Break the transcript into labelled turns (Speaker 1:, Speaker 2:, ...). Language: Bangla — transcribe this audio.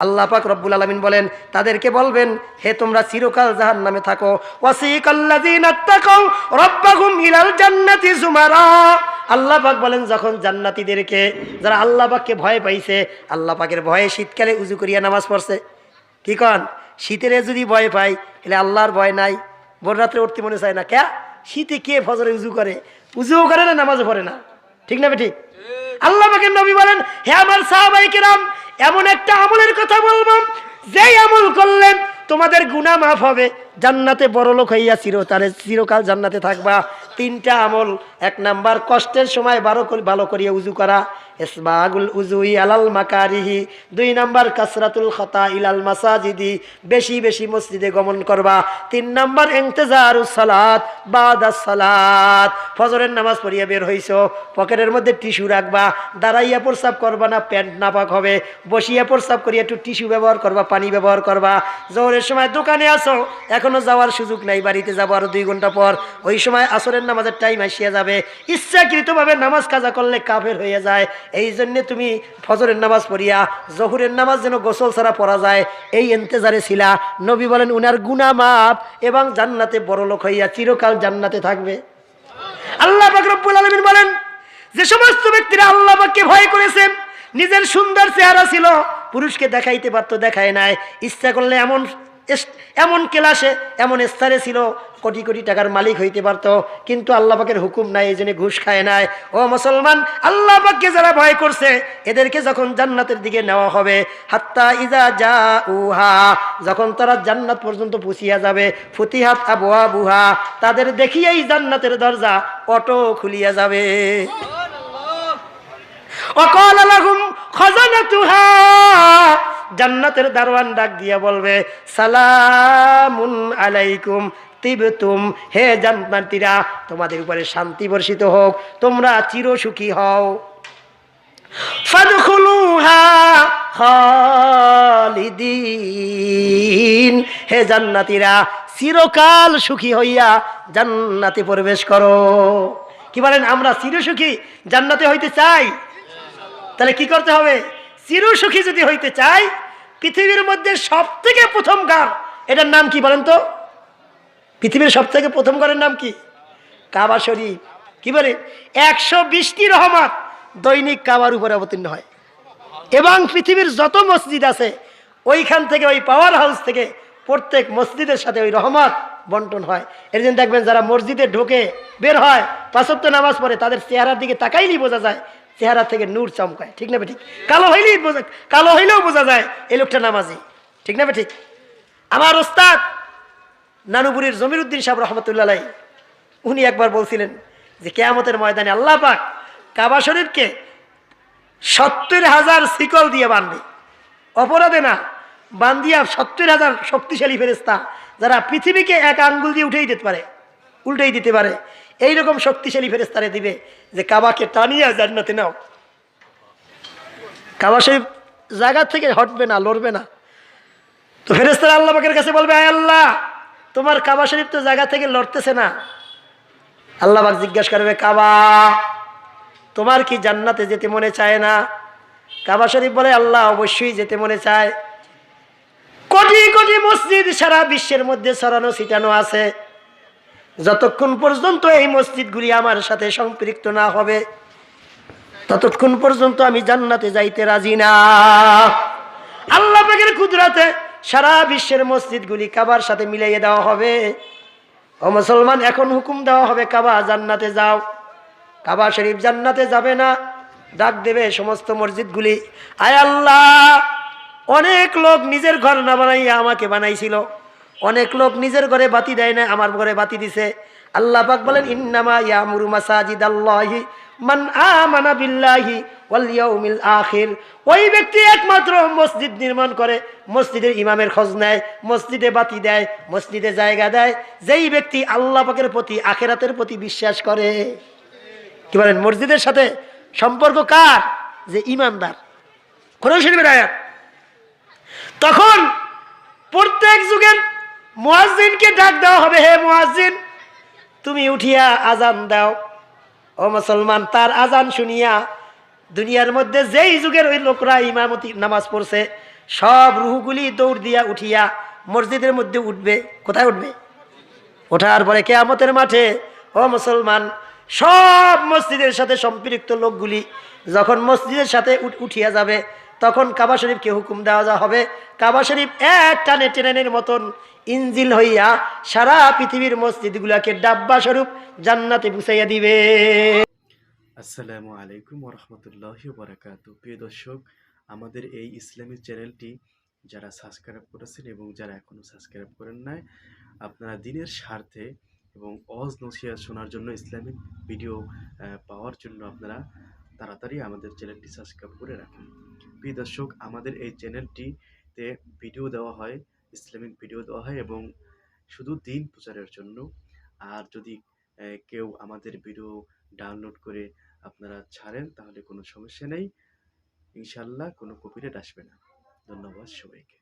Speaker 1: আল্লাহ পাক রব্বুল আলামিন বলেন, তাদেরকে বলবেন, হে তোমরা চিরকাল জাহান্নামে থাকো। ওয়াসিকাল্লাযীনা তাকাউ রাব্বাহুম ইলাল জান্নাতি যুমারা। আল্লাহ পাক বলেন, যখন জান্নাতীদেরকে, যারা আল্লাহ পাককে ভয় পাইছে, আল্লাহ পাকের ভয়ে শীতকালে উজু করিয়া নামাজ পড়ছে, কি কন, শীতের যদি ভয় পাই তাহলে আল্লাহর ভয় নাই, ভোর রাত্রে উঠতে মনে চায় না। কে শীতে কে ফজরে উজু করে? উজুও করে না, নামাজও পড়ে না, ঠিক না ঠিক? আল্লাহ পাকের নবী বলেন, হে আমার সাহাবায়ে কেরাম, এমন একটা আমলের কথা বলবো, যেই আমল করলে তোমাদের গুনাহ মাফ হবে, জান্নাতে বড়লোক হইয়া চিরকাল জান্নাতে থাকবা। 3টা আমল। 1 নাম্বার, কষ্টের সময় ভালো করিয়া উজু করা, ইসবাগুল উজুই আলাল মাকারিহি। 2 নাম্বার, কাসরাতুল খাতা ইলাল মাসাজিদি, বেশি বেশি মসজিদে গমন করবা। 3 নাম্বার, ইন্তেজারুস সালাত বাদাস সালাত। ফজরের নামাজ পড়িয়া বের হইছো, পকেটের মধ্যে টিস্যু রাখবা, দাঁড়াইয়া প্রস্রাব করবা না, প্যান্ট নাপাক হবে, বসিয়া প্রস্রাব করিয়া একটু টিস্যু ব্যবহার করবা, পানি ব্যবহার করবা। জোহরের সময় দোকানে আসো, এখনো যাওয়ার সুযোগ নাই, বাড়িতে যাবো আরো 2 ঘন্টা পর, ওই সময় আসরের নামাজের টাইম আসিয়া যাবে। ইচ্ছাকৃতভাবে নামাজ কাজা করলে কাফের হয়ে যায়। এই জন্য তুমি ফজরের নামাজ পড়িয়া জোহরের নামাজ যেন গোসল ছাড়া পড়া যায়, এই ইন্তেজারে ছিলা। নবী বলেন, উনার গুনাহ মাফ এবং জান্নাতে বড়লোক হইয়া চিরকাল জান্নাতে থাকবে। আল্লাহ পাক রব্বুল আলামিন বলেন, যে সমস্ত ব্যক্তিরা আল্লাহ পাককে ভয় করেছে, নিজের সুন্দর চেহারা ছিল, পুরুষকে দেখাইতে পারতো, দেখায় নাই, ইচ্ছা করলে এমন ক্লাসে এমন স্তরে ছিল, কোটি কোটি টাকার মালিক হইতে পারতো, কিন্তু আল্লাহ পাকের হুকুম নাই, এই জন্য ঘুষ খায় নাই। ও মুসলমান, আল্লাহ পাককে যারা ভয় করছে, এদেরকে যখন জান্নাতের দিকে নেওয়া হবে, হাত্তা ইজা জাউহা, যখন তারা জান্নাত পর্যন্ত পৌঁছিয়া যাবে, ফুতিহাত আবওয়াবুহা, তাদের দেখিয়েই জান্নাতের দরজা অটো খুলিয়া যাবে। ওয়াকালা লাহুম খাজানাতুহা, জান্নাতের দারওয়ান ডাক দিয়া বলবে, সালামুন আলাইকুম তিবতুম, হে জান্নাতীরা, তোমাদের উপরে শান্তি বর্ষিত হোক, তোমরা চিরসুখী হও। ফাদখুলুহা খালিদিন, হে জান্নাতীরা, চিরকাল সুখী হইয়া জান্নাতে প্রবেশ করো। কি বলেন, আমরা চিরসুখী জান্নাতে হইতে চাই? তাহলে কি করতে হবে? চিরসুখী যদি হইতে চাই, পৃথিবীর মধ্যে সবথেকে প্রথম ঘর, এটার নাম কি বলেন তো? পৃথিবীর সবথেকে প্রথম ঘরের নাম কি? কাবা শরীফ। কি বলে, 120টি রহমত দৈনিক কাবার উপরে অবতীর্ণ হয়, এবং পৃথিবীর যত মসজিদ আছে, ওইখান থেকে, ওই পাওয়ার হাউস থেকে প্রত্যেক মসজিদের সাথে ওই রহমত বন্টন হয়। এর জন্য দেখবেন, যারা মসজিদে ঢোকে বের হয়, 5 ওয়াক্ত নামাজ পড়ে, তাদের চেহারার দিকে তাকাইলেই বোঝা যায়, চেহারা থেকে নূর চমকায়, ঠিক না ঠিক? কালো হইলেও বোঝা যায় এই লোকটা নামাজি, ঠিক না ঠিক? আমার ওস্তাদ নানুপুরীর জমিরুদ্দিন সাহেব রহমতুল্লাহ আলাইহি, উনি একবার বলছিলেন যে কিয়ামতের ময়দানে আল্লাহ পাক কাবা শরীফকে 70,000 শিকল দিয়ে বাঁধবে, অপরাধে না, বান্ধিয়া 70,000 শক্তিশালী ফেরেশতা, যারা পৃথিবীকে 1 আঙ্গুল দিয়ে উল্টেই দিতে পারে, এইরকম শক্তিশালী ফেরেশতারে দিবে, যে কাবাকে টানিয়া জান্নাতে নাও। কাবা শরীফ জায়গা থেকে হটবে না, লড়বে না। তো ফেরেশতারা আল্লাহ পাকের কাছে বলবে, আয় আল্লাহ, তোমার কাবা শরীফ তো জায়গা থেকে লড়তেছে না। আল্লাহ পাক জিজ্ঞাসা করবে, কাবা, তোমার কি জান্নাতে যেতে মনে চায় না? কাবা শরীফ বলে, আল্লাহ, অবশ্যই যেতে মনে চায়। কোটি কোটি মসজিদ সারা বিশ্বের মধ্যে ছড়ানো ছিটানো আছে, যতক্ষণ পর্যন্ত এই মসজিদগুলি আমার সাথে সম্পৃক্ত না হবে, ততক্ষণ পর্যন্ত আমি জান্নাতে যাইতে রাজি না। আল্লাহ পাকের কুদরতে সারা বিশ্বের মসজিদগুলি কাবার সাথে মিলাইয়ে দেওয়া হবে। ও মুসলমান, এখন হুকুম দেওয়া হবে, কাবা জান্নাতে যাও। কাবা শরীফ জান্নাতে যাবে না, ডাক দেবে সমস্ত মসজিদগুলি, আয় আল্লাহ, অনেক লোক নিজের ঘর না বানাইয়া আমাকে বানাইছিল, অনেক লোক নিজের ঘরে বাতি দেয় না, আমার ঘরে বাতি দিছে। আল্লাহ পাক বলেন, ইন্নামা ইয়ামুরু মাসাজিদাল্লাহি মান আমানা বিল্লাহি ওয়াল ইয়াউমিল আখির, ওই ব্যক্তি একমাত্র মসজিদ নির্মাণ করে, মসজিদের ইমামের খোঁজ নেয়, মসজিদে বাতি দেয়, মসজিদে জায়গা দেয়, যেই ব্যক্তি আল্লাহ পাকের প্রতি, আখিরাতের প্রতি বিশ্বাস করে। কি বলেন, মসজিদের সাথে সম্পর্ক কার? যে ইমানদার। কোরআন শরীফের আয়াত। তখন প্রত্যেক যুগের মুয়াজ্জিনকে ডাক দেওয়া হবে, হে মুয়াজ্জিন, তুমি উঠিয়া আজান দাও। ও মুসলমান, তার আজান শুনিয়া দুনিয়ার মধ্যে যেই যুগের ওই লোকরা ইমামতি নামাজ পড়ছে, সব রুহগুলি দৌড় দিয়া উঠিয়া মসজিদের মধ্যে উঠবে। কোথায় উঠবে? ওঠার পরে কিয়ামতের মাঠে ও মুসলমান, সব মসজিদের সাথে সম্পৃক্ত লোকগুলি যখন মসজিদের সাথে উঠিয়া যাবে, তখন কাবা শরীফকে হুকুম দেওয়া হবে, কাবা শরীফ এক টানে ট্রেনের মতন ইঞ্জিল হইয়া সারা পৃথিবীর মসজিদগুলাকে ডাব্বা স্বরূপ জান্নাতে পৌঁছাইয়া দিবে।
Speaker 2: আসসালামু আলাইকুম ওরহমতুল্লাহি বারাকাতু। প্রিয় দর্শক, আমাদের এই ইসলামিক চ্যানেলটি যারা সাবস্ক্রাইব করেছেন এবং যারা এখনও সাবস্ক্রাইব করেন নাই, আপনারা দিনের স্বার্থে এবং ওয়াজ নসিহত শোনার জন্য, ইসলামিক ভিডিও পাওয়ার জন্য আপনারা তাড়াতাড়ি আমাদের চ্যানেলটি সাবস্ক্রাইব করে রাখেন। প্রিয় দর্শক, আমাদের এই চ্যানেলটিতে ভিডিও দেওয়া হয়, ইসলামিক ভিডিও দেওয়া হয় এবং শুধু দিন প্রচারের জন্য। আর যদি কেউ আমাদের ভিডিও ডাউনলোড করে আপনারা ছাড়েন তাহলে কোনো সমস্যা নেই, ইনশাল্লাহ কোনো কপিরাইট আসবে না। ধন্যবাদ সবাইকে।